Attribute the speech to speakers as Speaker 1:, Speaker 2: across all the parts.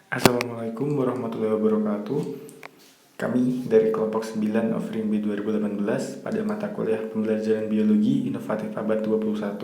Speaker 1: Assalamualaikum warahmatullahi wabarakatuh. Kami dari kelompok 9 Offering B 2018 pada mata kuliah pembelajaran biologi inovatif abad 21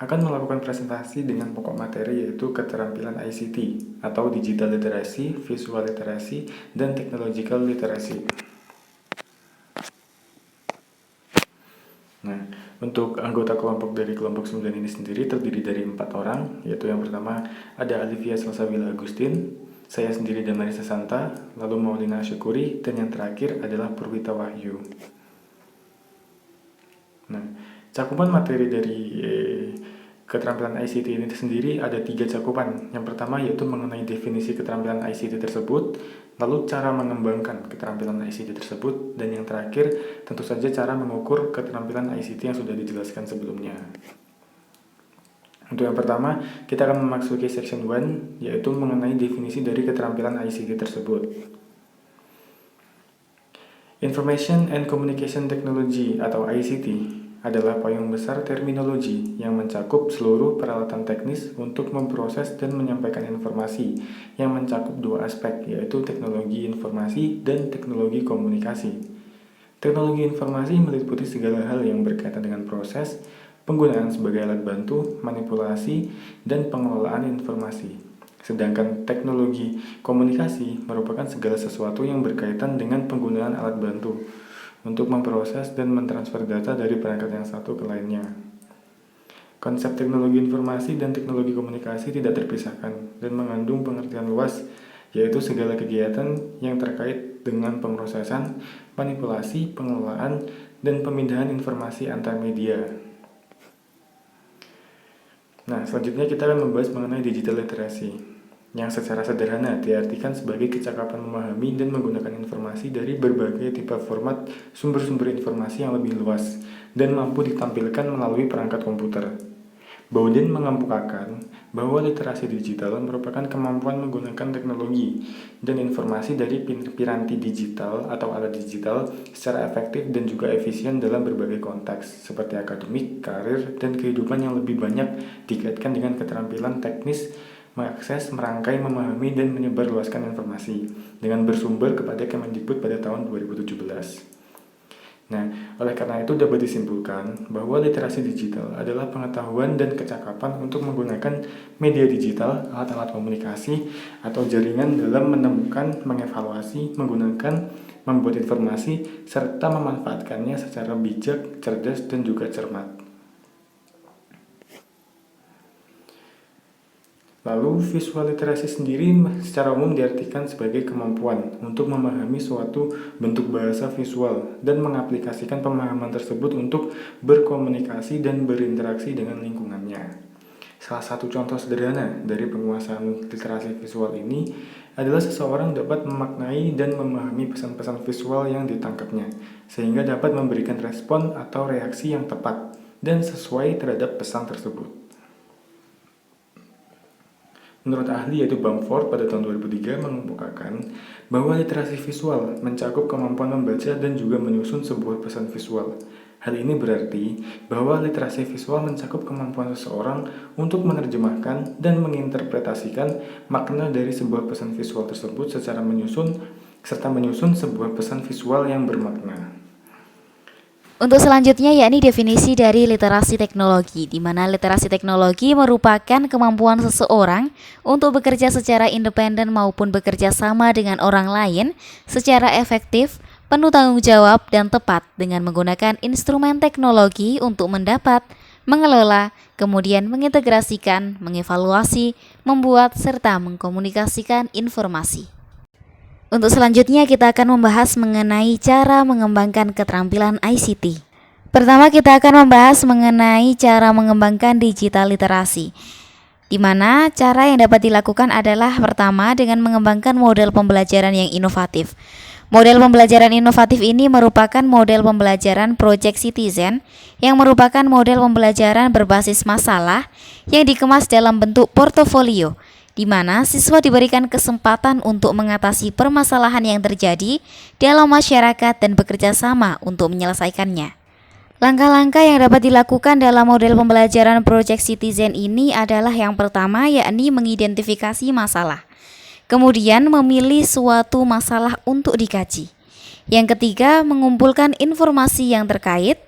Speaker 1: akan melakukan presentasi dengan pokok materi yaitu keterampilan ICT atau Digital Literacy, Visual Literacy, dan Technological Literacy. Nah, untuk anggota kelompok dari kelompok 9 ini sendiri terdiri dari 4 orang, yaitu yang pertama ada Alivia Salsabila Agustin, saya sendiri Damarisa Santa, lalu Maulina Syukuri, dan yang terakhir adalah Purwita Wahyu. Nah, cakupan materi dari keterampilan ICT ini sendiri ada 3 cakupan. Yang pertama yaitu mengenai definisi keterampilan ICT tersebut, lalu cara mengembangkan keterampilan ICT tersebut, dan yang terakhir tentu saja cara mengukur keterampilan ICT yang sudah dijelaskan sebelumnya. Untuk yang pertama, kita akan memasuki section 1, yaitu mengenai definisi dari keterampilan ICT tersebut. Information and Communication Technology atau ICT adalah payung besar terminologi yang mencakup seluruh peralatan teknis untuk memproses dan menyampaikan informasi yang mencakup 2 aspek, yaitu teknologi informasi dan teknologi komunikasi. Teknologi informasi meliputi segala hal yang berkaitan dengan proses, penggunaan sebagai alat bantu, manipulasi, dan pengelolaan informasi. Sedangkan teknologi komunikasi merupakan segala sesuatu yang berkaitan dengan penggunaan alat bantu untuk memproses dan mentransfer data dari perangkat yang satu ke lainnya. Konsep teknologi informasi dan teknologi komunikasi tidak terpisahkan dan mengandung pengertian luas, yaitu segala kegiatan yang terkait dengan pemrosesan, manipulasi, pengelolaan, dan pemindahan informasi antar media. Nah, selanjutnya kita akan membahas mengenai digital literacy, yang secara sederhana diartikan sebagai kecakapan memahami dan menggunakan informasi dari berbagai tipe format sumber-sumber informasi yang lebih luas dan mampu ditampilkan melalui perangkat komputer. Bowden mengemukakan bahwa literasi digital merupakan kemampuan menggunakan teknologi dan informasi dari piranti digital atau alat digital secara efektif dan juga efisien dalam berbagai konteks seperti akademik, karir, dan kehidupan yang lebih banyak dikaitkan dengan keterampilan teknis mengakses, merangkai, memahami, dan menyebarluaskan informasi dengan bersumber kepada Kemendikbud pada tahun 2017. Nah, oleh karena itu dapat disimpulkan bahwa literasi digital adalah pengetahuan dan kecakapan untuk menggunakan media digital, alat-alat komunikasi, atau jaringan dalam menemukan, mengevaluasi, menggunakan, membuat informasi, serta memanfaatkannya secara bijak, cerdas, dan juga cermat. Lalu, visual literasi sendiri secara umum diartikan sebagai kemampuan untuk memahami suatu bentuk bahasa visual dan mengaplikasikan pemahaman tersebut untuk berkomunikasi dan berinteraksi dengan lingkungannya. Salah satu contoh sederhana dari penguasaan literasi visual ini adalah seseorang dapat memaknai dan memahami pesan-pesan visual yang ditangkapnya, sehingga dapat memberikan respon atau reaksi yang tepat dan sesuai terhadap pesan tersebut. Menurut ahli yaitu Bamford pada tahun 2003 mengemukakan bahwa literasi visual mencakup kemampuan membaca dan juga menyusun sebuah pesan visual. Hal ini berarti bahwa literasi visual mencakup kemampuan seseorang untuk menerjemahkan dan menginterpretasikan makna dari sebuah pesan visual tersebut secara menyusun sebuah pesan visual yang bermakna.
Speaker 2: Untuk selanjutnya yakni definisi dari literasi teknologi, di mana literasi teknologi merupakan kemampuan seseorang untuk bekerja secara independen maupun bekerja sama dengan orang lain secara efektif, penuh tanggung jawab, dan tepat dengan menggunakan instrumen teknologi untuk mendapat, mengelola, kemudian mengintegrasikan, mengevaluasi, membuat, serta mengkomunikasikan informasi. Untuk selanjutnya kita akan membahas mengenai cara mengembangkan keterampilan ICT. Pertama kita akan membahas mengenai cara mengembangkan digital literasi, di mana cara yang dapat dilakukan adalah pertama dengan mengembangkan model pembelajaran yang inovatif. Model pembelajaran inovatif ini merupakan model pembelajaran Project Citizen yang merupakan model pembelajaran berbasis masalah yang dikemas dalam bentuk portofolio, di mana siswa diberikan kesempatan untuk mengatasi permasalahan yang terjadi dalam masyarakat dan bekerja sama untuk menyelesaikannya. Langkah-langkah yang dapat dilakukan dalam model pembelajaran Project Citizen ini adalah yang pertama yakni mengidentifikasi masalah. Kemudian memilih suatu masalah untuk dikaji. Yang ketiga, mengumpulkan informasi yang terkait.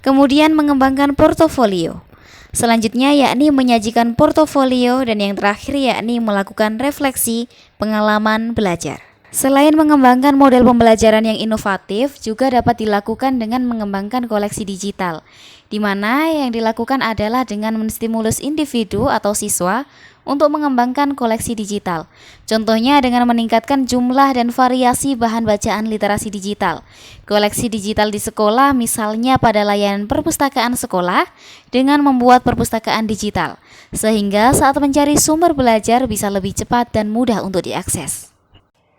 Speaker 2: Kemudian mengembangkan portofolio. Selanjutnya yakni menyajikan portofolio, dan yang terakhir yakni melakukan refleksi pengalaman belajar. Selain mengembangkan model pembelajaran yang inovatif, juga dapat dilakukan dengan mengembangkan koleksi digital, di mana yang dilakukan adalah dengan menstimulus individu atau siswa untuk mengembangkan koleksi digital. Contohnya dengan meningkatkan jumlah dan variasi bahan bacaan literasi digital. Koleksi digital di sekolah misalnya pada layanan perpustakaan sekolah dengan membuat perpustakaan digital, sehingga saat mencari sumber belajar bisa lebih cepat dan mudah untuk diakses.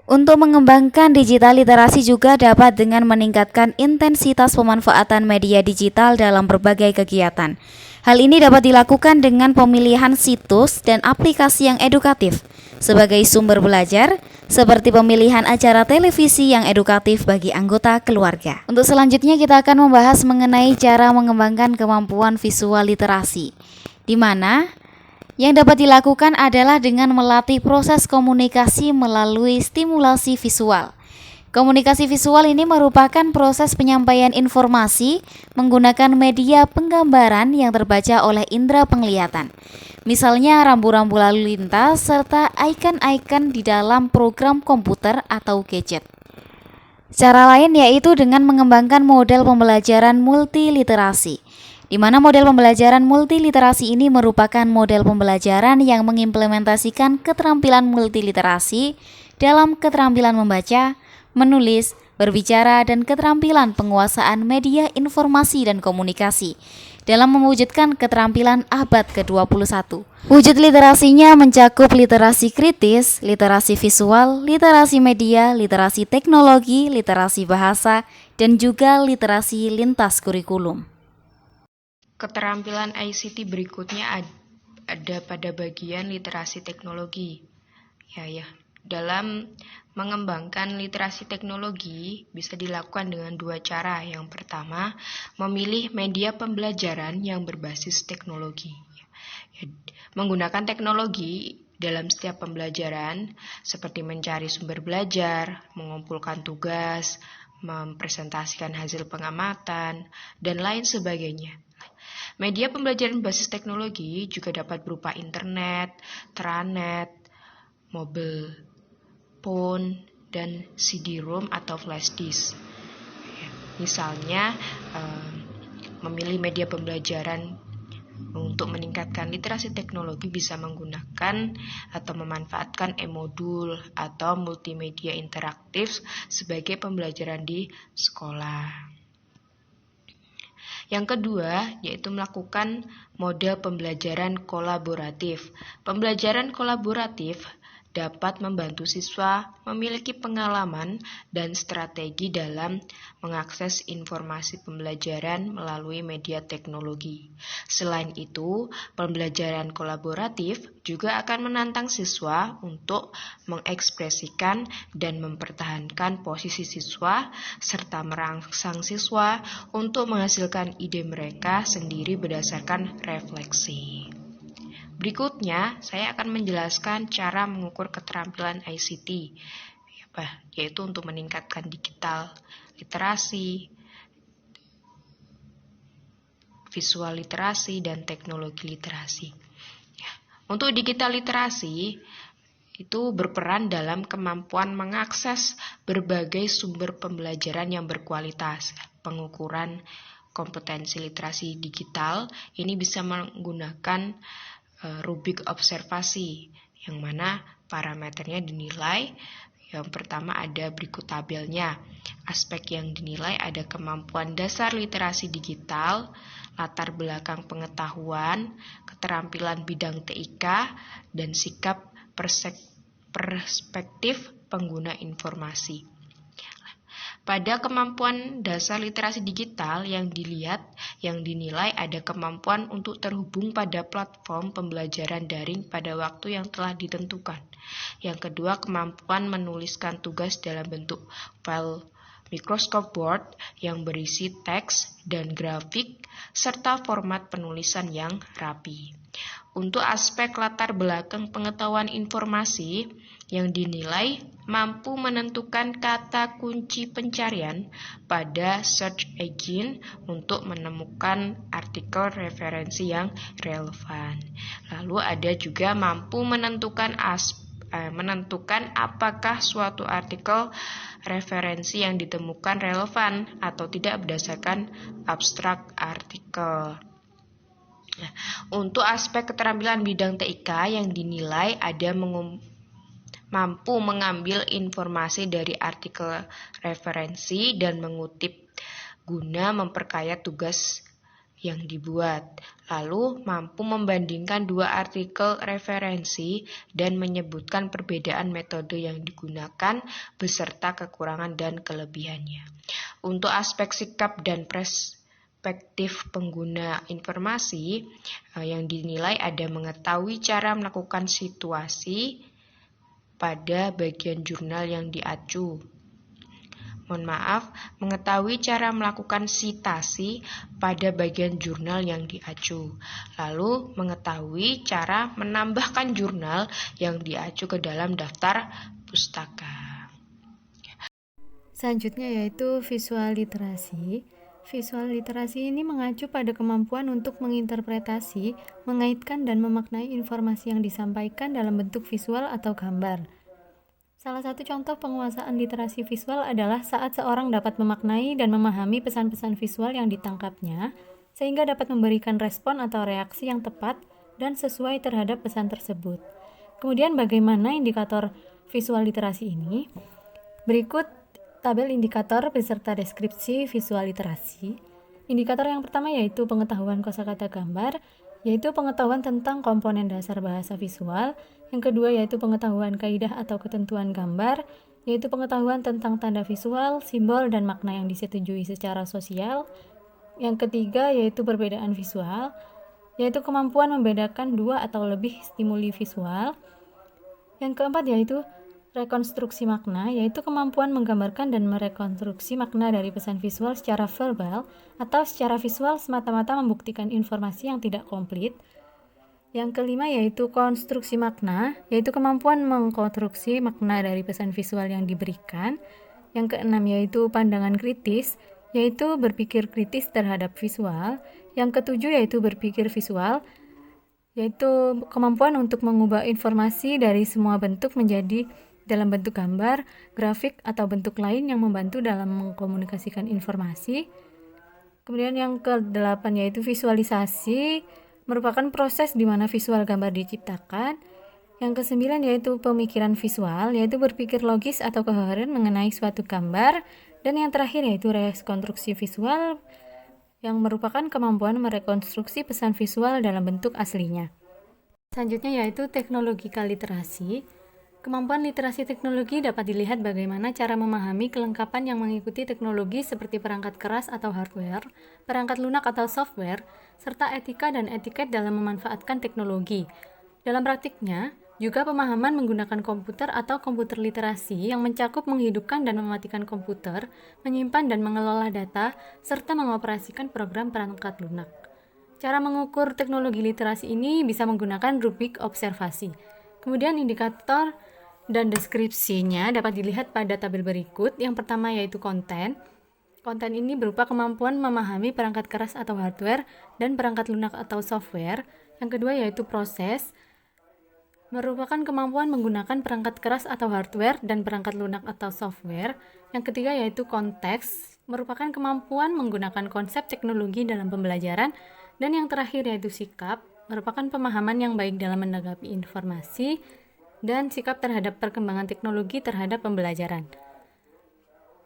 Speaker 2: Untuk mengembangkan digital literasi juga dapat dengan meningkatkan intensitas pemanfaatan media digital dalam berbagai kegiatan. Hal ini dapat dilakukan dengan pemilihan situs dan aplikasi yang edukatif sebagai sumber belajar, seperti pemilihan acara televisi yang edukatif bagi anggota keluarga. Untuk selanjutnya kita akan membahas mengenai cara mengembangkan kemampuan visual literasi, di mana yang dapat dilakukan adalah dengan melatih proses komunikasi melalui stimulasi visual. Komunikasi visual ini merupakan proses penyampaian informasi menggunakan media penggambaran yang terbaca oleh indera penglihatan. Misalnya rambu-rambu lalu lintas serta icon-icon di dalam program komputer atau gadget. Cara lain yaitu dengan mengembangkan model pembelajaran multiliterasi, di mana model pembelajaran multiliterasi ini merupakan model pembelajaran yang mengimplementasikan keterampilan multiliterasi dalam keterampilan membaca, menulis, berbicara, dan keterampilan penguasaan media informasi dan komunikasi dalam mewujudkan keterampilan abad ke-21. Wujud literasinya mencakup literasi kritis, literasi visual, literasi media, literasi teknologi, literasi bahasa, dan juga literasi lintas kurikulum.
Speaker 3: Keterampilan ICT berikutnya ada pada bagian literasi teknologi. Dalam mengembangkan literasi teknologi bisa dilakukan dengan dua cara. Yang pertama, memilih media pembelajaran yang berbasis teknologi. Menggunakan teknologi dalam setiap pembelajaran seperti mencari sumber belajar, mengumpulkan tugas, mempresentasikan hasil pengamatan, dan lain sebagainya. Media pembelajaran berbasis teknologi juga dapat berupa internet, intranet, mobile phone, dan CD-ROM atau flash disk. Misalnya, memilih media pembelajaran untuk meningkatkan literasi teknologi bisa menggunakan atau memanfaatkan e-modul atau multimedia interaktif sebagai pembelajaran di sekolah. Yang kedua, yaitu melakukan model pembelajaran kolaboratif. Pembelajaran kolaboratif dapat membantu siswa memiliki pengalaman dan strategi dalam mengakses informasi pembelajaran melalui media teknologi. Selain itu, pembelajaran kolaboratif juga akan menantang siswa untuk mengekspresikan dan mempertahankan posisi siswa serta merangsang siswa untuk menghasilkan ide mereka sendiri berdasarkan refleksi. Berikutnya, saya akan menjelaskan cara mengukur keterampilan ICT, yaitu untuk meningkatkan digital literasi, visual literasi, dan teknologi literasi. Untuk digital literasi, itu berperan dalam kemampuan mengakses berbagai sumber pembelajaran yang berkualitas. Pengukuran kompetensi literasi digital ini bisa menggunakan rubrik observasi, yang mana parameternya dinilai. Yang pertama ada berikut tabelnya. Aspek yang dinilai ada kemampuan dasar literasi digital, latar belakang pengetahuan, keterampilan bidang TIK, dan sikap perspektif pengguna informasi. Pada kemampuan dasar literasi digital yang dinilai ada kemampuan untuk terhubung pada platform pembelajaran daring pada waktu yang telah ditentukan. Yang kedua, kemampuan menuliskan tugas dalam bentuk file Microsoft Word yang berisi teks dan grafik serta format penulisan yang rapi. Untuk aspek latar belakang pengetahuan informasi yang dinilai mampu menentukan kata kunci pencarian pada search engine untuk menemukan artikel referensi yang relevan. Lalu ada juga mampu menentukan apakah suatu artikel referensi yang ditemukan relevan atau tidak berdasarkan abstrak artikel. Nah, untuk aspek keterampilan bidang TIK yang dinilai ada mampu mengambil informasi dari artikel referensi dan mengutip guna memperkaya tugas yang dibuat. Lalu mampu membandingkan dua artikel referensi dan menyebutkan perbedaan metode yang digunakan beserta kekurangan dan kelebihannya. Untuk aspek sikap dan perspektif pengguna informasi yang dinilai ada mengetahui cara melakukan situasi pada bagian jurnal yang diacu. Mengetahui cara melakukan sitasi pada bagian jurnal yang diacu. Lalu mengetahui cara menambahkan jurnal yang diacu ke dalam daftar pustaka.
Speaker 4: Selanjutnya yaitu visual literasi. Visual literasi ini mengacu pada kemampuan untuk menginterpretasi, mengaitkan, dan memaknai informasi yang disampaikan dalam bentuk visual atau gambar. Salah satu contoh penguasaan literasi visual adalah saat seorang dapat memaknai dan memahami pesan-pesan visual yang ditangkapnya, sehingga dapat memberikan respon atau reaksi yang tepat dan sesuai terhadap pesan tersebut. Kemudian bagaimana indikator visual literasi ini? Berikut tabel indikator beserta deskripsi visual literasi. Indikator yang pertama yaitu pengetahuan kosakata gambar, yaitu pengetahuan tentang komponen dasar bahasa visual. Yang kedua yaitu pengetahuan kaidah atau ketentuan gambar, yaitu pengetahuan tentang tanda visual, simbol, dan makna yang disetujui secara sosial. Yang ketiga yaitu perbedaan visual, yaitu kemampuan membedakan dua atau lebih stimuli visual. Yang keempat yaitu rekonstruksi makna, yaitu kemampuan menggambarkan dan merekonstruksi makna dari pesan visual secara verbal atau secara visual semata-mata membuktikan informasi yang tidak komplit. Yang kelima yaitu konstruksi makna, yaitu kemampuan mengkonstruksi makna dari pesan visual yang diberikan. Yang keenam yaitu pandangan kritis, yaitu berpikir kritis terhadap visual. Yang ketujuh yaitu berpikir visual, yaitu kemampuan untuk mengubah informasi dari semua bentuk menjadi dalam bentuk gambar, grafik, atau bentuk lain yang membantu dalam mengkomunikasikan informasi. Kemudian yang ke-8 yaitu visualisasi, merupakan proses di mana visual gambar diciptakan. Yang ke-9 yaitu pemikiran visual, yaitu berpikir logis atau koheren mengenai suatu gambar. Dan yang terakhir yaitu rekonstruksi visual, yang merupakan kemampuan merekonstruksi pesan visual dalam bentuk aslinya. Selanjutnya yaitu teknologikal literasi. Kemampuan literasi teknologi dapat dilihat bagaimana cara memahami kelengkapan yang mengikuti teknologi seperti perangkat keras atau hardware, perangkat lunak atau software, serta etika dan etiket dalam memanfaatkan teknologi. Dalam praktiknya, juga pemahaman menggunakan komputer atau komputer literasi yang mencakup menghidupkan dan mematikan komputer, menyimpan dan mengelola data, serta mengoperasikan program perangkat lunak. Cara mengukur teknologi literasi ini bisa menggunakan rubrik observasi. Kemudian indikator dan deskripsinya dapat dilihat pada tabel berikut. Yang pertama yaitu konten. Konten ini berupa kemampuan memahami perangkat keras atau hardware dan perangkat lunak atau software. Yang kedua yaitu proses, merupakan kemampuan menggunakan perangkat keras atau hardware dan perangkat lunak atau software. Yang ketiga yaitu konteks, merupakan kemampuan menggunakan konsep teknologi dalam pembelajaran. Dan yang terakhir yaitu sikap, merupakan pemahaman yang baik dalam menanggapi informasi dan sikap terhadap perkembangan teknologi terhadap pembelajaran.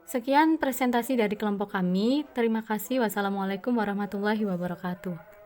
Speaker 4: Sekian presentasi dari kelompok kami. Terima kasih. Wassalamualaikum warahmatullahi wabarakatuh.